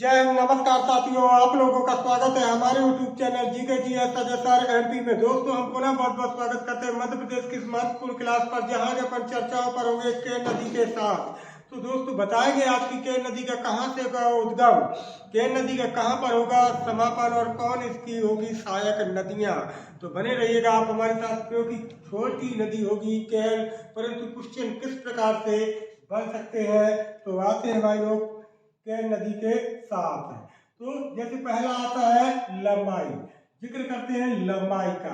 जय हिंद। नमस्कार साथियों, आप लोगों का स्वागत है हमारे YouTube channel GK GS sir MP में। दोस्तों, हम पुनः बहुत बहुत स्वागत करते हैं मध्य प्रदेश की इस महत्वपूर्ण क्लास पर, जहां के अपन चर्चाओं पर होंगे केन नदी के साथ। तो दोस्तों, बताएंगे आपकी केन नदी का कहां से होगा उद्गम, केन नदी का कहां पर होगा समापन और कौन इसकी होगी सहायक नदियां। तो बने रहिएगा आप हमारे साथ, क्योंकि छोटी नदी होगी केन, परंतु क्वेश्चन किस प्रकार से बन सकते हैं। तो आते हैं भाई लोग केन नदी के साथ। तो जैसे पहला आता है लंबाई, जिक्र करते हैं लंबाई का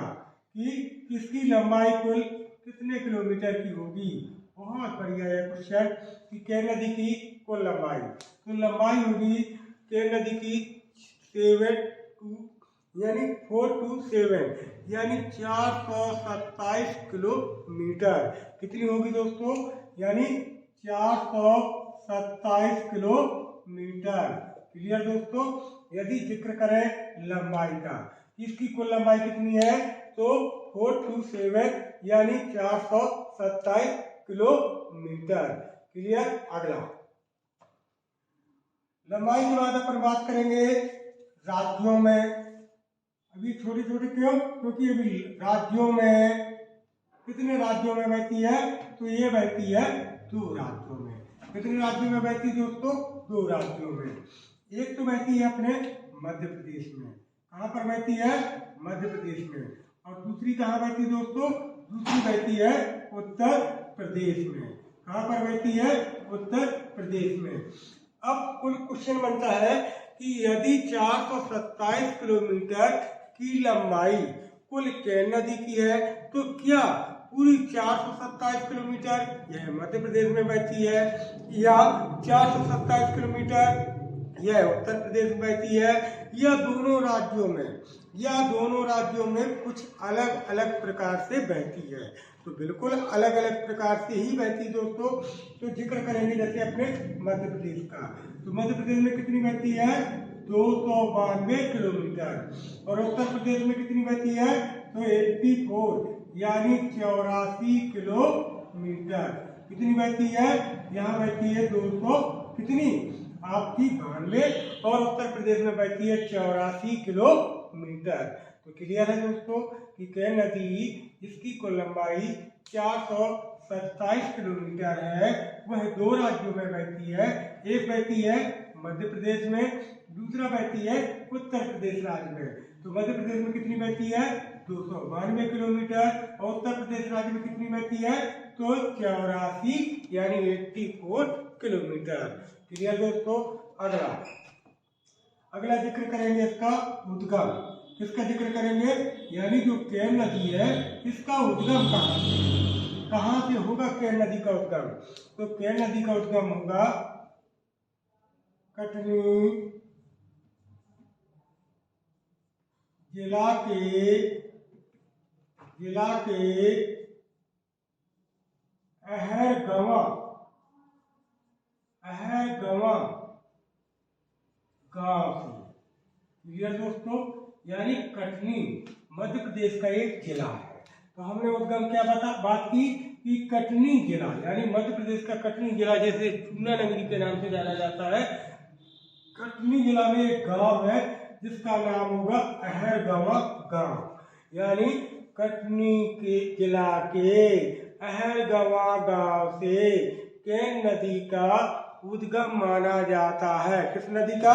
कि इसकी लंबाई कुल कितने किलोमीटर की होगी। बहुत बढ़िया है क्वेश्चन कि केन नदी की कुल लंबाई, तो लंबाई होगी केन नदी की 4 to 7 यानी 427 किलोमीटर। कितनी होगी दोस्तों, यानी 427 किलोमीटर। क्लियर दोस्तों। यदि जिक्र करें लंबाई का, इसकी कुल लंबाई कितनी है, तो 4 to 7 यानी 427 किलोमीटर। क्लियर। अगला लंबाई के बाद अपन बात करेंगे राज्यों में। अभी छोटी छोटी क्यों, क्योंकि अभी राज्यों में कितने राज्यों में बहती है, तो ये बहती है 2 राज्यों में। कितने राज्यों में बहती है दोस्तों, 2 राज्यों में। एक तो बहती है अपने मध्य प्रदेश में। कहाँ पर बहती है, मध्य प्रदेश में। और दूसरी कहाँ बहती है दोस्तों, दूसरी बहती है उत्तर प्रदेश में। कहाँ पर बहती है, उत्तर प्रदेश में। अब कुल क्वेश्चन बनता है कि यदि 427 किलोमीटर की लंबाई कुल केन नदी की है, तो क्या पूरी 427 किलोमीटर यह मध्य प्रदेश में बहती है, या 427 किलोमीटर यह उत्तर प्रदेश में बहती है, या दोनों राज्यों में कुछ अलग अलग प्रकार से बहती है। तो बिल्कुल अलग अलग प्रकार से ही बहती है दोस्तों। तो जिक्र करेंगे जैसे अपने मध्य प्रदेश का, तो मध्य प्रदेश में कितनी बहती है, 292 किलोमीटर। और उत्तर प्रदेश में कितनी बहती है, तो 84 यानी 84 किलोमीटर। कितनी बहती है, यहाँ बहती है 200 कितनी आपकी 92, और उत्तर प्रदेश में बहती है 84 किलोमीटर। तो क्लियर है दोस्तों कि केन नदी इसकी कुल लंबाई 427 किलोमीटर है, वह 2 राज्यों में बहती है। एक बहती है मध्य प्रदेश में, दूसरा बहती है उत्तर प्रदेश राज्य में। तो मध्य प्रदेश में कितनी बहती है, 292 किलोमीटर, और उत्तर प्रदेश राज्य में कितनी बहती है, तो 84 यानी 84 किलोमीटर। क्लियर दोस्तों। अगला जिक्र करेंगे इसका उद्गम। किसका जिक्र करेंगे, यानी जो केन नदी है इसका उद्गम कहाँ से होगा केन नदी का उद्गम। तो केन नदी का उद्गम होगा कटनी जिला के अहरगवा गांव से। क्लियर दोस्तों। यानी कटनी मध्य प्रदेश का एक जिला है। तो हमने उद्गम क्या बात की कि कटनी जिला यानी मध्य प्रदेश का कटनी जिला, जैसे चूना नगरी के नाम से जाना जाता है, कटनी जिला में एक गांव है जिसका नाम होगा अहरगवा गांव। यानी कटनी के जिला के अहरगवा गांव से केन नदी का उद्गम माना जाता है। किस नदी का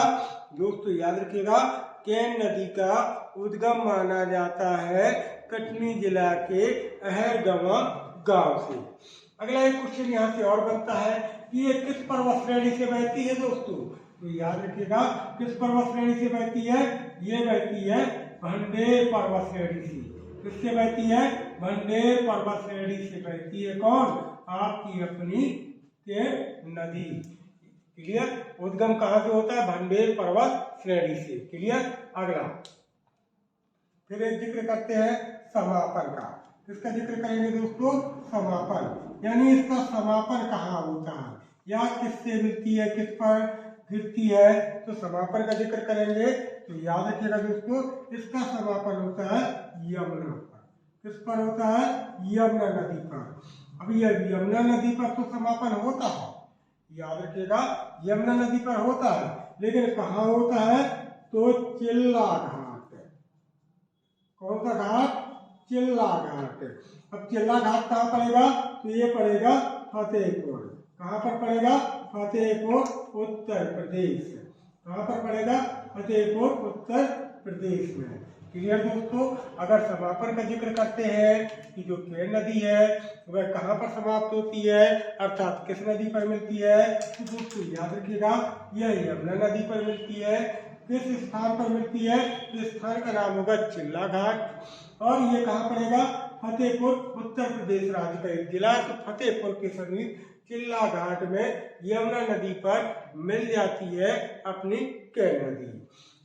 दोस्तों, याद रखिएगा, केन नदी का उद्गम माना जाता है कटनी जिला के अहरगवा गांव से। अगला एक क्वेश्चन यहाँ से और बनता है कि ये किस पर्वत श्रेणी से बहती है दोस्तों। तो याद रखिएगा, किस पर्वत श्रेणी से बहती है, ये बहती है भंडेर पर्वत श्रेणी से। किससे बहती है, भंडेर पर्वत श्रेणी से बहती है। कौन, आपकी अपनी केन नदी। क्लियर। उद्गम कहाँ से होता है, भंडेर पर्वत श्रेणी से। क्लियर। अगला फिर एक जिक्र करते हैं समापन का। किसका जिक्र करेंगे दोस्तों, समापन। यानी इसका समापन कहाँ होता है, या किससे मिलती है, किस पर गिरती है। तो समापन का जिक्र करेंगे तो याद रखिएगा दोस्तों, इसका समापन होता है यमुना पर। किस पर होता है, यमुना नदी पर। अभी यमुना नदी पर तो समापन होता है, याद रखिएगा, यमुना नदी पर होता है, लेकिन कहाँ होता है? तो चिल्ला घाट। कौन सा घाट? चिल्ला घाट। अब चिल्ला घाट कहाँ पड़ेगा? तो ये पड़ेगा फतेहपुर। कहाँ पर पड़ेगा? फतेहपुर उत्तर प्रदेश। कहाँ पर पड़ेगा? फतेहपुर उत्तर प्रदेश में। क्लियर दोस्तों? अगर समापन का जिक्र करते हैं कि जो केन नदी है वह कहाँ पर समाप्त होती है, अर्थात किस नदी पर मिलती है, तो दोस्तों याद रखिएगा यह यमुना नदी पर मिलती है। किस स्थान पर मिलती है? तो स्थान का नाम होगा चिल्ला घाट। और ये कहाँ पड़ेगा? फतेहपुर उत्तर प्रदेश राज्य का एक जिला। तो फतेहपुर के समीप चिल्ला घाट में यमुना नदी पर मिल जाती है अपनी केन नदी।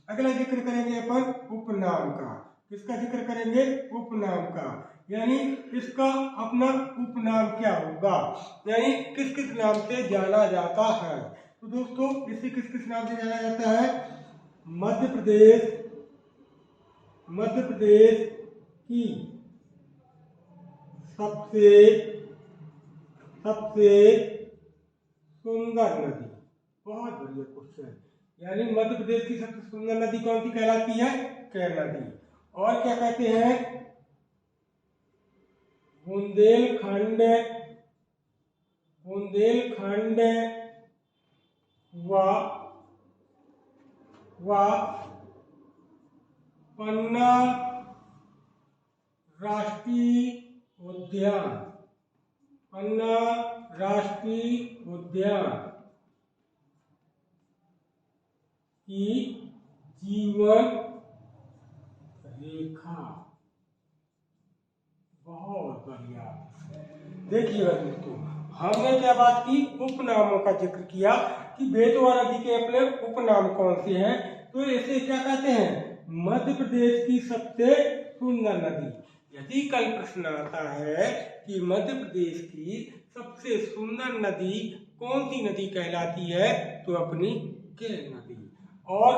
अगला जिक्र करेंगे अपन उपनाम का। किसका जिक्र करेंगे? उपनाम का। यानी इसका अपना उपनाम क्या होगा, यानी किस किस नाम से जाना जाता है। तो दोस्तों इसे किस किस नाम से जाना जाता है? मध्य प्रदेश की सबसे सुंदर नदी। बहुत बढ़िया क्वेश्चन। यानी मध्य प्रदेश की सबसे सुंदर नदी कौन सी कहलाती है? केन नदी। और क्या कहते हैं? बुंदेलखंड व पन्ना राष्ट्रीय उद्यान की जीवन रेखा। बहुत बढ़िया। देखिएगा दोस्तों, हमने क्या बात की? उपनामों का जिक्र किया कि बेतवा नदी के अपने उपनाम कौन से हैं। तो इसे क्या कहते हैं? मध्य प्रदेश की सबसे सुंदर नदी। यदि कल प्रश्न आता है कि मध्य प्रदेश की सबसे सुंदर नदी कौन सी नदी कहलाती है, तो अपनी केन नदी। और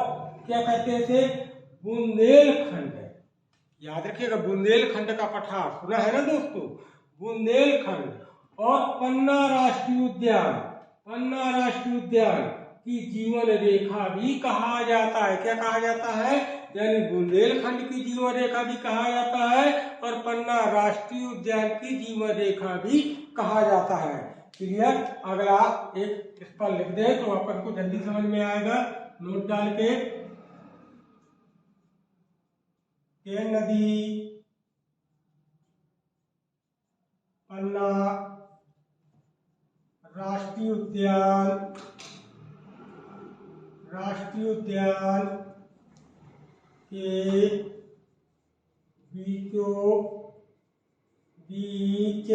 क्या कहते हैं इसे? बुंदेलखंड। याद रखिएगा बुंदेलखंड का पठार सुना है ना दोस्तों? बुंदेलखंड और पन्ना राष्ट्रीय उद्यान की जीवन रेखा भी कहा जाता है। क्या कहा जाता है? यानी बुंदेलखंड की जीवन रेखा भी कहा जाता है और पन्ना राष्ट्रीय उद्यान की जीवन रेखा भी कहा जाता है। क्लियर? अगला एक इस पर लिख दे तो अपन को जल्दी समझ में आएगा। नोट डाल के, केन नदी, पन्ना राष्ट्रीय उद्यान के बीचों बीच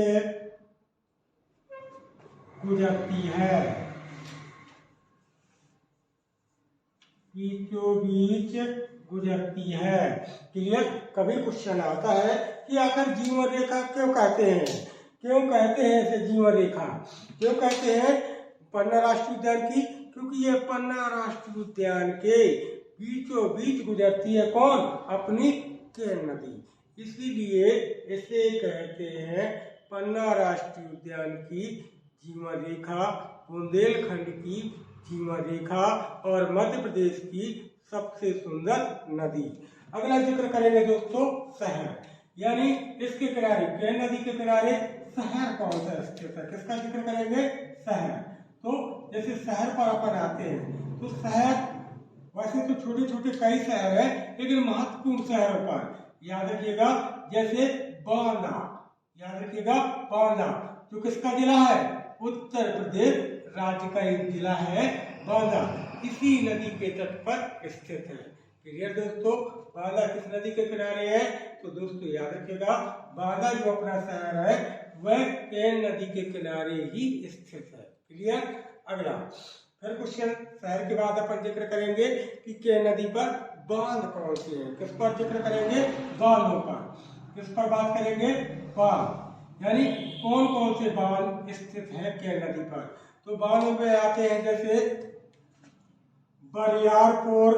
गुजरती है। क्लियर? कभी क्वेश्चन आता है कि आखिर जीवन रेखा क्यों कहते हैं? इसे जीवन रेखा क्यों कहते हैं पन्ना राष्ट्रीय उद्यान की? क्योंकि ये पन्ना राष्ट्रीय उद्यान के बीचों बीच गुजरती है। कौन? अपनी केन नदी। इसीलिए इसे कहते हैं पन्ना राष्ट्रीय उद्यान की जीवन रेखा, बुंदेलखंड की जीवन रेखा और मध्य प्रदेश की सबसे सुंदर नदी। अगला जिक्र करेंगे दोस्तों शहर। यानी इसके किनारे, केन नदी के किनारे शहर कौन सा स्थित है? किसका जिक्र करेंगे? शहर। तो जैसे शहर पर अपन आते हैं तो शहर वैसे तो छोटे छोटे कई शहर है, लेकिन महत्वपूर्ण शहरों पर याद रखिएगा जैसे बांदा। याद रखिएगा बांदा जो किसका जिला है? उत्तर प्रदेश राज्य का एक जिला है बांदा। इसी नदी के तट पर स्थित है। क्लियर दोस्तों? बांदा किस नदी के किनारे है? तो दोस्तों याद रखिएगा बांदा जो अपना शहर है वह केन नदी के किनारे ही स्थित है। क्लियर? अगला फिर क्वेश्चन, शहर के बाद अपन जिक्र करेंगे कि केन नदी पर बांध कौन से हैं। किस पर जिक्र करेंगे? बांधों पर। किस पर बात करेंगे? बांध। यानी कौन कौन से बांध स्थित है केन नदी पर। तो बांधों पे आते हैं जैसे बरियारपुर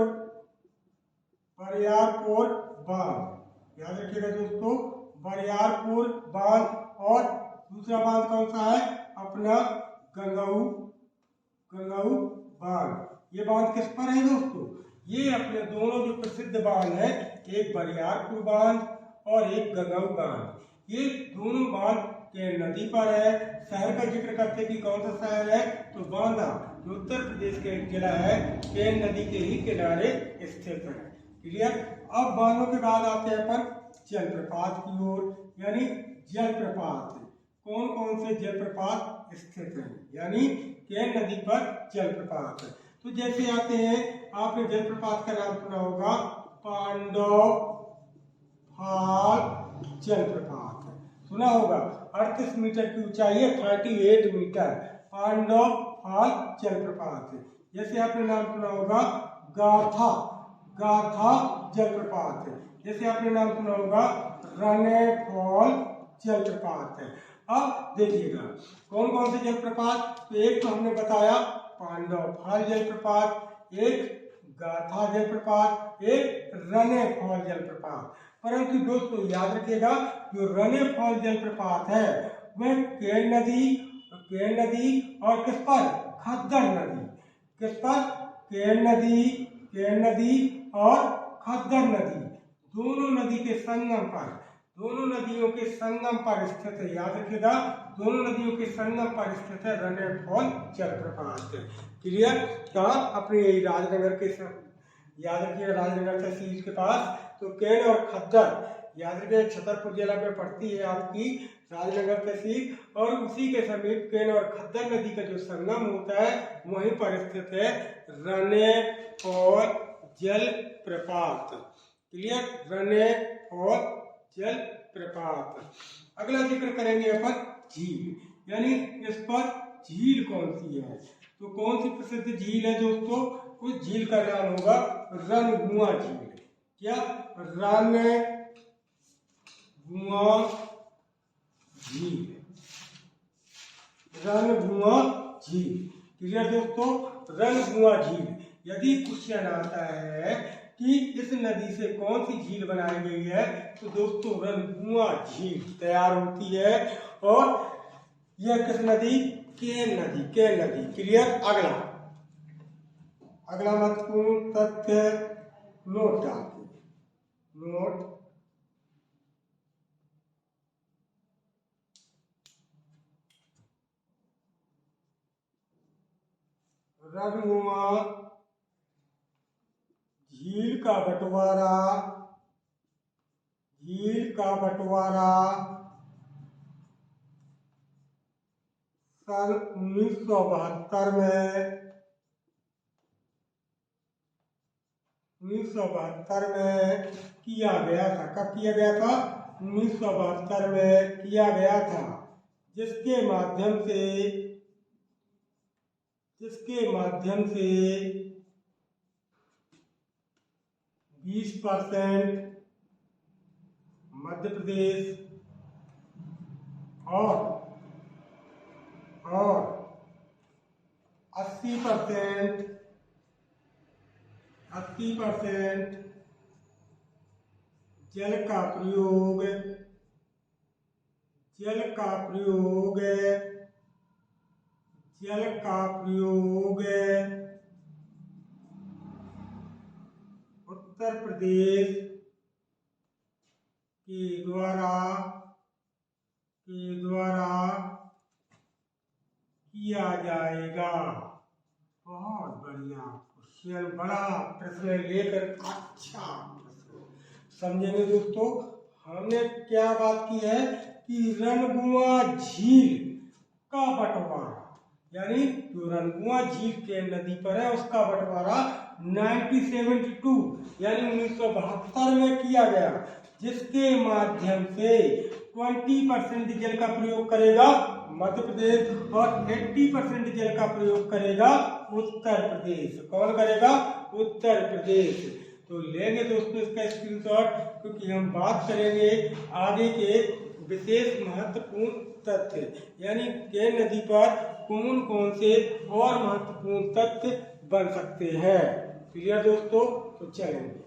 बांध। याद रखिएगा दोस्तों बरियारपुर बांध। और दूसरा बांध कौन सा है? अपना गंगाऊ बांध। ये बांध किस पर है दोस्तों? ये अपने दोनों जो प्रसिद्ध बांध है, एक बरियारपुर बांध और एक गंगाऊ बांध, ये दोनों बांध केन नदी पर है। शहर का जिक्र करते कि कौन सा शहर है? तो बांदा, जो उत्तर प्रदेश का एक जिला है, केन नदी के ही किनारे स्थित है। क्लियर? अब बांधों के बाद आते हैं अपन जलप्रपात की ओर, यानी जलप्रपात। कौन कौन से जलप्रपात स्थित हैं? यानी केन नदी पर जलप्रपात। तो जैसे आते हैं, आपने जलप्रपात का नाम सुना होगा, पांडव फाल जलप्रपात सुना होगा। 38 मीटर की ऊंचाई है, 38 मीटर, पांडव फाल जलप्रपात। जैसे आपने नाम सुना होगा गाथा, गाथा जलप्रपात। जैसे आपने नाम सुना होगा रने फॉल जलप्रपात। अब देखिएगा कौन कौन से जलप्रपात। तो एक तो हमने बताया पांडव फाल जलप्रपात, एक गाथा जलप्रपात, एक रने फॉल जलप्रपात। परंतु दोस्तों याद रखिएगा, जो रने फॉल जलप्रपात है वह केन नदी और किस पर? खद्दर नदी। किस पर? केन नदी और खद्दर नदी, दोनों नदी के संगम पर, दोनों नदियों के संगम पर स्थित है। याद रखिएगा, दोनों नदियों के संगम पर स्थित है रने फॉल जलप्रपात। क्लियर? कहाँ? अपने यही राजनगर के, याद रखिएगा राजनगर तहसील के पास। तो केन और खद्दर, याद रखिए छतरपुर जिला में पड़ती है आपकी राजनगर तहसील, और उसी के समीप केन और खद्दर नदी का जो संगम होता है वहीं पर स्थित है रने फॉल जलप्रपात। क्लियर? रने फॉल जलप्रपात। अगला जिक्र करेंगे अपन झील, यानी इस पर झील कौन सी है? तो कौन सी प्रसिद्ध झील है दोस्तों? उस झील का नाम होगा रणगुआ झील। क्या? रणगुआ झील, रणगुआ झील। क्लियर दोस्तों? रणगुआ झील। यदि क्वेश्चन आता है कि इस नदी से कौन सी झील बनाई गई है, तो दोस्तों रणगुआ झील तैयार होती है। और यह किस नदी? केन नदी, केन नदी। क्लियर? अगला महत्वपूर्ण तथ्य नोट डालते, नोट रणगुआ झील का बंटवारा, झील का बंटवारा सन 1972 में, 1972 में किया गया था। कब किया गया था? 1972 में किया गया था, जिसके माध्यम से 20% मध्य प्रदेश और 80% जल का प्रयोग उत्तर प्रदेश के द्वारा किया जाएगा। बहुत बढ़िया क्वेश्चन, बड़ा प्रश्न लेकर, अच्छा प्रश्न। समझेंगे दोस्तों, हमने क्या बात की है कि रणगुआ झील का बंटवारा, यानी जो रणगुआ झील के नदी पर है उसका बंटवारा 1972 यानी 1972 में किया गया, जिसके माध्यम से 20% जल का प्रयोग करेगा मध्य प्रदेश और 80% जल का प्रयोग करेगा उत्तर प्रदेश। कौन करेगा? उत्तर प्रदेश। तो लेंगे दोस्तों इसका स्क्रीनशॉट, क्योंकि हम बात करेंगे आगे के विशेष महत्वपूर्ण तथ्य, यानी केन नदी पर कौन कौन से और महत्वपूर्ण तथ्य बन सकते हैं। क्लियर दोस्तों? तो चलेंगे।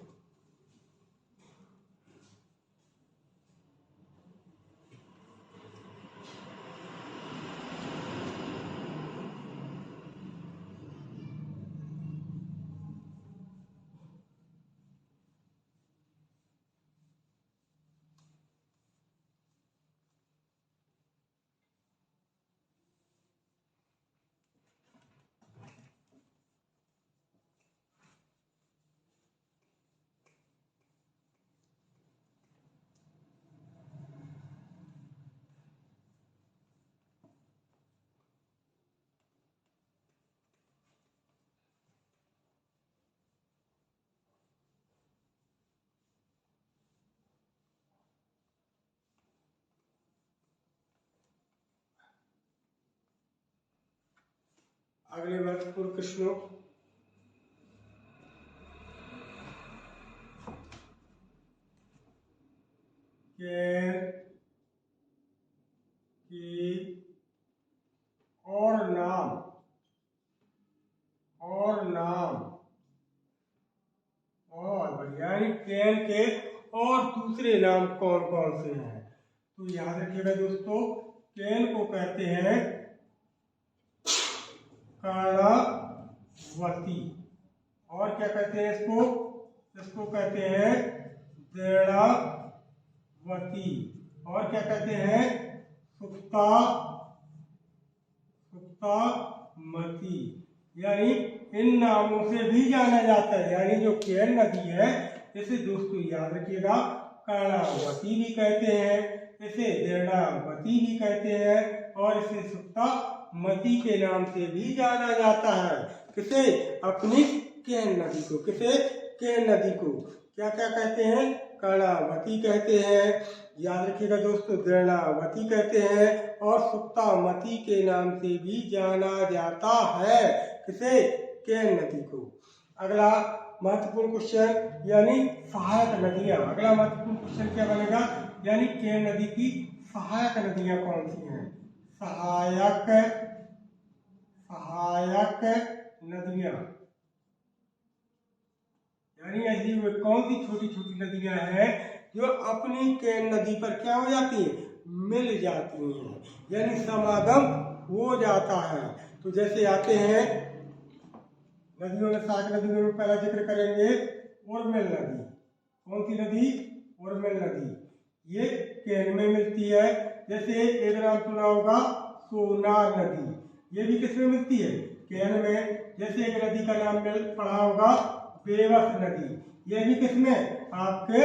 अगले महत्वपूर्ण प्रश्नों कैन की और नाम और बढ़िया, यानी कैन के और दूसरे नाम कौन कौन से हैं? तो याद रखिएगा दोस्तों, कैन को कहते हैं कर्णवती, और क्या कहते हैं इसको कहते हैं दृढ़वती, और क्या कहते हैं सुप्तामती, यानी इन नामों से भी जाना जाता है। यानी जो कैन नदी है इसे दोस्तों याद रखिएगा कर्णावती भी कहते हैं, इसे दृढ़वती भी कहते हैं, और इसे सुप्तामती के नाम से भी जाना जाता है। किसे? अपनी कैन नदी को। किसे? कैन नदी को क्या क्या कहते हैं? कर्णावती कहते हैं, याद रखिएगा दोस्तों, दृढ़वती कहते हैं, और सुप्तामती के नाम से भी जाना जाता है। किसे? कैन नदी को। अगला महत्वपूर्ण क्वेश्चन, यानी सहायक नदियां। अगला महत्वपूर्ण क्वेश्चन क्या बनेगा? यानी कैन नदी की सहायक नदियां कौन सी हैं? सहायक नदियां, यानी ऐसी कौन सी छोटी छोटी नदियां हैं जो अपनी कैन नदी पर क्या हो जाती है? मिल जाती हैं, यानी समागम हो जाता है। तो जैसे आते हैं नदियों में, सहायक नदियों में पहला जिक्र करेंगे उर्मिल नदी। कौन सी नदी? उर्मिल नदी, ये कैन में मिलती है। जैसे एक नाम सुना होगा सोनार नदी, ये भी किसमें मिलती है? कैन में। जैसे एक नदी का नाम पढ़ा होगा बेवस नदी, ये भी किसमें? आपके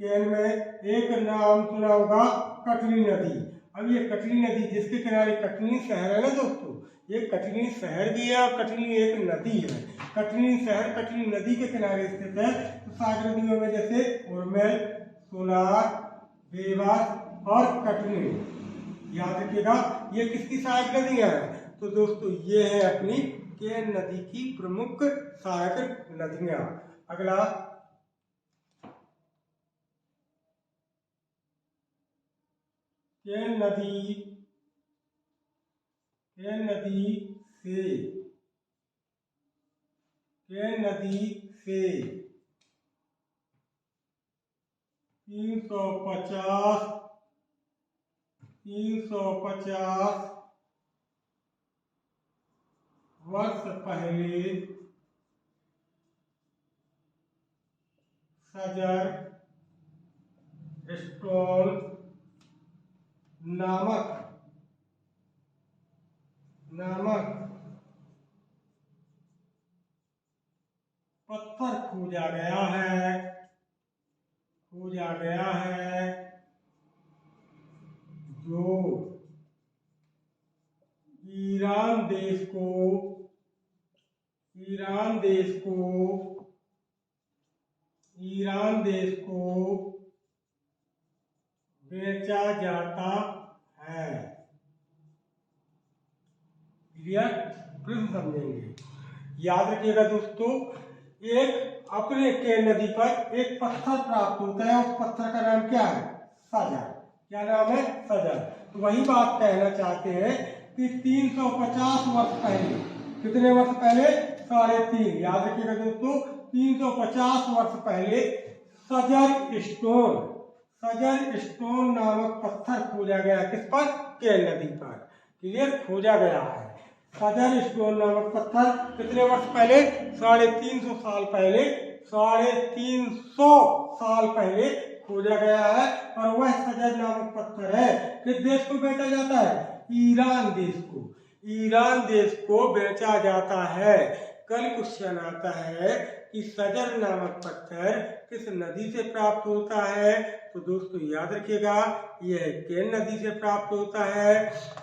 कैन में। एक नाम सुना होगा कटनी नदी। अब ये कटनी नदी जिसके किनारे कटनी शहर है ना दोस्तों, ये कटनी शहर भी है और कटनी एक नदी है। कटनी शहर कटनी नदी के किनारे स्थित है। तो सहायक नदियों में जैसे उर्मिल, सोनार, बेवस और कटनी, याद रखिएगा ये किसकी सहायक नदियां हैं? तो दोस्तों ये है अपनी कैन नदी की प्रमुख सहायक नदियां। अगला कैन नदी से 350 वर्ष पहले सजर स्टोन नामक पत्थर खोजा गया है जो ईरान देश को बेचा जाता है। क्लियर? प्रश्न समझेंगे। याद रखिएगा दोस्तों, एक अपने कैन नदी पर एक पत्थर प्राप्त होता है, उस पत्थर का नाम क्या है? सजर। क्या नाम है? सजर। तो वही बात कहना चाहते हैं कि 350 वर्ष पहले, कितने वर्ष पहले? 3.5। याद रखिएगा दोस्तों, 350 वर्ष पहले सजर स्टोन नामक पत्थर खोजा गया। किस पर? कैन नदी पर। क्लियर? खोजा गया है सजर स्टोन नामक पत्थर। कितने वर्ष पहले? 350 साल पहले। 350 साल पहले खोजा गया है, और वह सजर नामक पत्थर है किस देश को बेचा जाता है? ईरान देश को बेचा जाता है। कल क्वेश्चन आता है कि सजर नामक पत्थर किस नदी से प्राप्त होता है? तो दोस्तों याद रखिएगा, यह कैन नदी से प्राप्त होता है।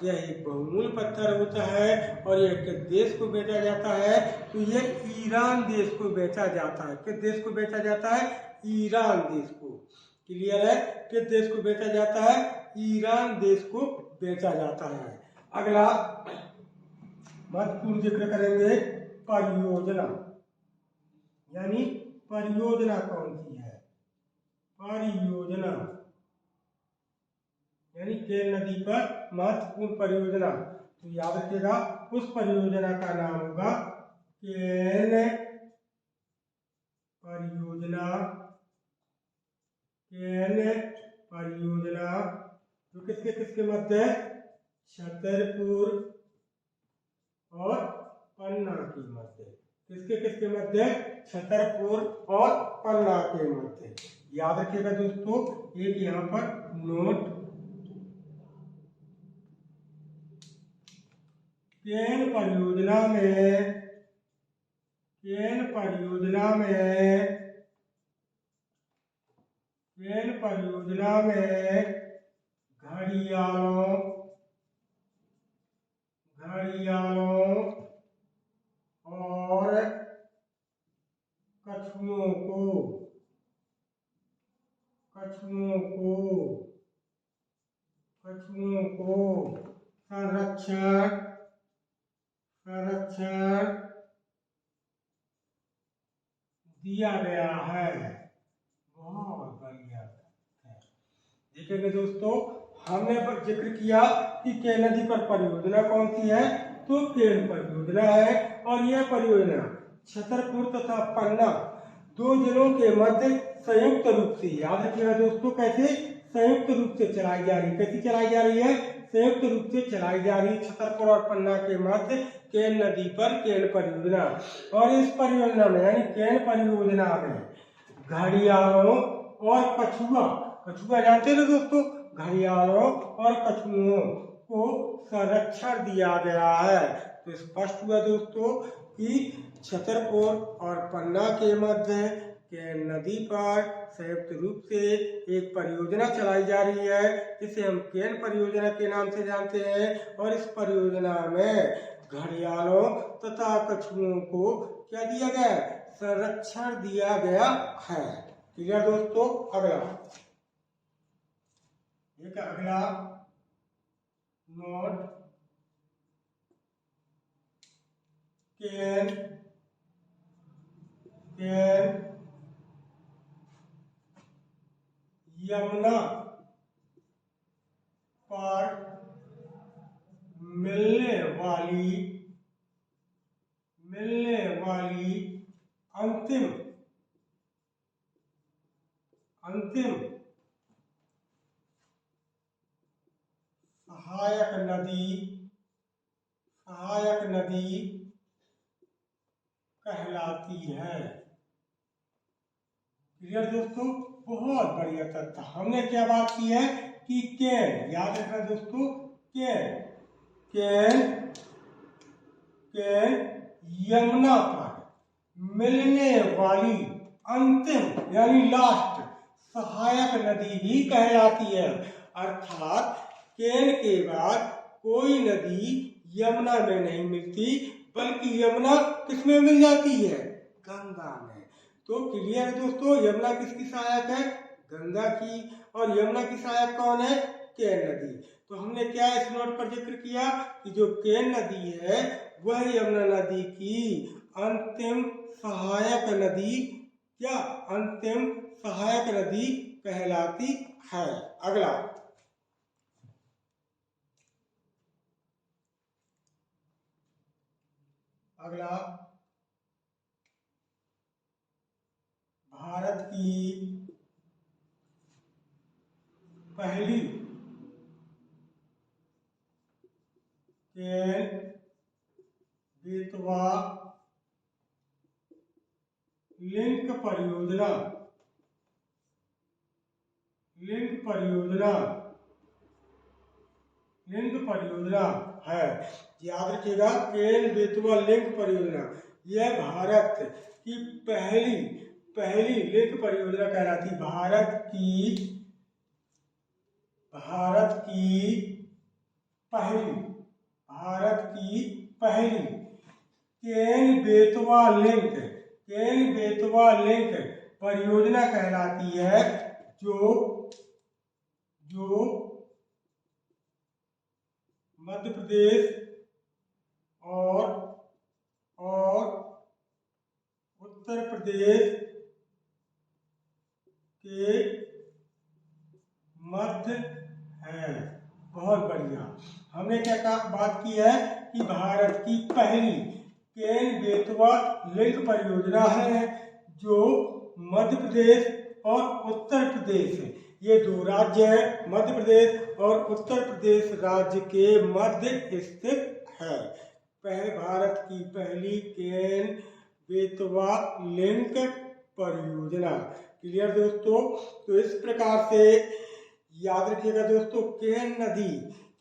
यह एक बहुमूल्य पत्थर होता है, और यह किस देश को बेचा जाता है? तो यह ईरान देश को बेचा जाता है। किस देश को बेचा जाता है? ईरान देश को। क्लियर है? किस देश को बेचा जाता है? ईरान देश को बेचा जाता है। अगला महत्वपूर्ण जिक्र करेंगे परियोजना, यानी परियोजना कौन सी है, परियोजना यानी केन नदी पर महत्वपूर्ण परियोजना। तो याद रखिएगा उस परियोजना का नाम होगा केन परियोजना, केन परियोजना, जो किसके किसके मध्य, छतरपुर और पन्ना के मध्य, किसके किसके मध्य, छतरपुर और पन्ना के मध्य। याद रखिएगा दोस्तों, एक यहाँ पर नोट, केन परियोजना में, केन परियोजना में, केन परियोजना में घड़ियालों, घड़ियालों और कछुओं को, कछुओं को, कछुओं को संरक्षण, संरक्षण दिया गया है। बहुत बढ़िया है। देखिएगा दोस्तों, हमने पर जिक्र किया कि केन नदी पर परियोजना कौन सी है, तो केन परियोजना है। और यह परियोजना छतरपुर तथा पन्ना दो जिलों के मध्य संयुक्त रूप से, याद रखिएगा दोस्तों, कैसे संयुक्त रूप से चलाई जा रही है, कैसी चलाई जा रही है, संयुक्त रूप से चलाई जा रही है छतरपुर और पन्ना के मध्य केन नदी पर केन परियोजना। और इस परियोजना में यानी केन परियोजना में घड़ियालों और कछुआ, कछुआ जानते हो दोस्तों, घड़ियालों और कछुओं को संरक्षण दिया गया है। तो स्पष्ट हुआ दोस्तों कि छतरपुर और पन्ना के मध्य केन नदी पर संयुक्त रूप से एक परियोजना चलाई जा रही है, जिसे हम केन परियोजना के नाम से जानते हैं। और इस परियोजना में घड़ियालों तथा कछुओं को क्या दिया गया है, संरक्षण दिया गया है। क्लियर दोस्तों। अगला एक अगला नोट, केन, केन यमुना पर मिलने वाली, मिलने वाली अंतिम, अंतिम सहायक नदी, सहायक नदी कहलाती है। क्लियर दोस्तों। बहुत बढ़िया तथ्य। हमने क्या बात की है कि केन, याद रखना दोस्तों, केन, केन, केन यमुना पर मिलने वाली अंतिम यानी लास्ट सहायक नदी ही कहलाती है। अर्थात केन के बाद कोई नदी यमुना में नहीं मिलती, बल्कि यमुना किसमें मिल जाती है, गंगा में। तो क्लियर है दोस्तों, यमुना किसकी सहायक है, गंगा की। और यमुना की सहायक कौन है, केन नदी। तो हमने क्या इस नोट पर जिक्र किया कि जो केन नदी है वह यमुना नदी की अंतिम सहायक नदी, क्या अंतिम सहायक नदी कहलाती है। अगला अगला भारत की पहली केन बेतवा लिंक परियोजना, लिंक परियोजना, लिंक परियोजना है। याद रखिएगा, केन बेतवा लिंक परियोजना यह भारत की पहली, पहली लिंक परियोजना कहलाती। भारत की, भारत की पहली, भारत की पहली केन बेतवा लिंक, केन बेतवा लिंक परियोजना कहलाती है, जो जो मध्य प्रदेश और उत्तर प्रदेश के मध्य है। बहुत बढ़िया। हमने क्या बात की है कि भारत की पहली केन बेतवा लिंक परियोजना है जो मध्य प्रदेश और उत्तर प्रदेश, ये दो राज्य हैं, मध्य प्रदेश और उत्तर प्रदेश राज्य के मध्य स्थित है। भारत की पहली केन बेतवा लिंक परियोजना। क्लियर दोस्तों? तो इस प्रकार से याद रखिएगा दोस्तों, केन नदी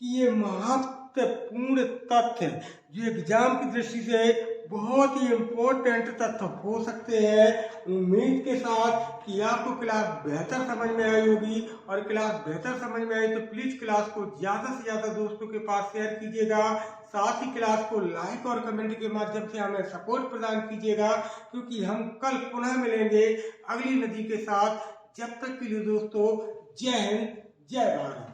की ये महत्वपूर्ण तथ्य जो एग्जाम की दृष्टि से बहुत ही इम्पोर्टेंट तथ्य हो सकते हैं। उम्मीद के साथ कि आपको क्लास बेहतर समझ में आई होगी, और क्लास बेहतर समझ में आई तो प्लीज क्लास को ज्यादा से ज्यादा दोस्तों के पास शेयर कीजिएगा। साथ ही क्लास को लाइक और कमेंट के माध्यम से हमें सपोर्ट प्रदान कीजिएगा, क्योंकि हम कल पुनः मिलेंगे अगली नदी के साथ। जब तक के लिए दोस्तों, जय हिंद, जय भारत।